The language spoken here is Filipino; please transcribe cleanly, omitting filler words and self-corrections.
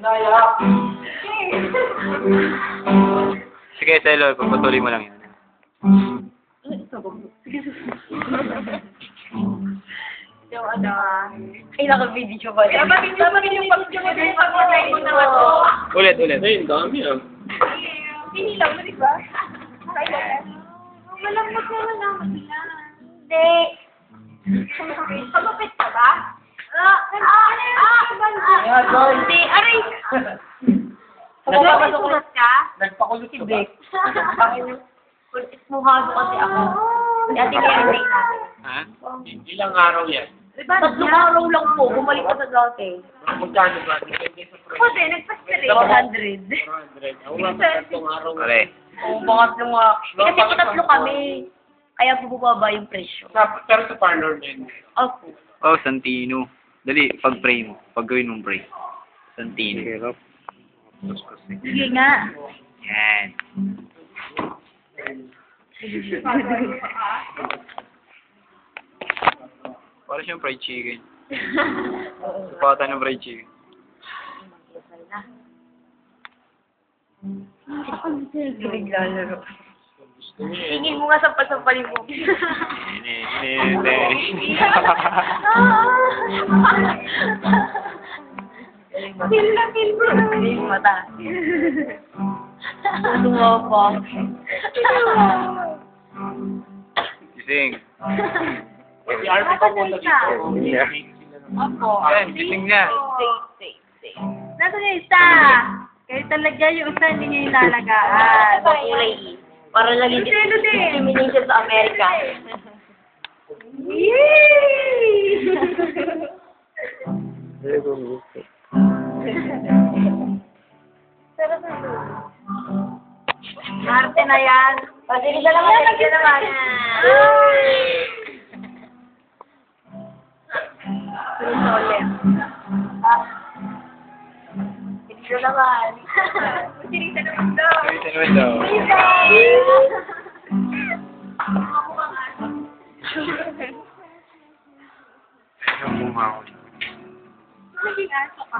Nayak. Sige, Selo, pagpatuloy mo lang yan. Yung ano ay naka-video ba? Dapat yung pag-patay mo naman to. Ulit. Ay, dami ah. Pinilaw mo, di ba? Walang naman Hindi. Pagupit ka ba? Hindi, aray! Nagpapasulat ka? Nagpakulit ka ba? Kulit muhado kasi ako. Dati kaya hindi natin. Ha? Ilang araw yan? Tatlong araw lang po, bumalik ko sa dati. Magkano ba? Depende sa price. Kasi, nagpa-straight. 100. 400. Wala pa tatlong araw. Pare. Oo, pangatlo nga. Kasi po tatlo kami. Kaya po bubaba yung presyo. Pero sa parlor din. Opo. Oh, Santino. Dali, pag-pray mo. Pag-gawin mong pray. Santino. Hirap. Sige nga. Yan. Para siyang fried chicken. Supatan ng fried chicken. Naglalaro. Hingin mo nga sampal-sampalin mo. Feel na feel mo. Yung mata. Lumaba. Gising. Si Arvin pa muna dito. Opo. Yan, gising niya. Safe. Nasa yung isa? Kayo talaga yung isa hindi niya inalagaan. Kulay. Para lagi discrimination sa Amerika. Yay! Marte na yan. Pagdili ka lang yan. Pagdili naman. Ulit. Pagdili naman. Pagdili ka naman daw. Pagdili naman daw. Ang bunga ko. Naging aso ka.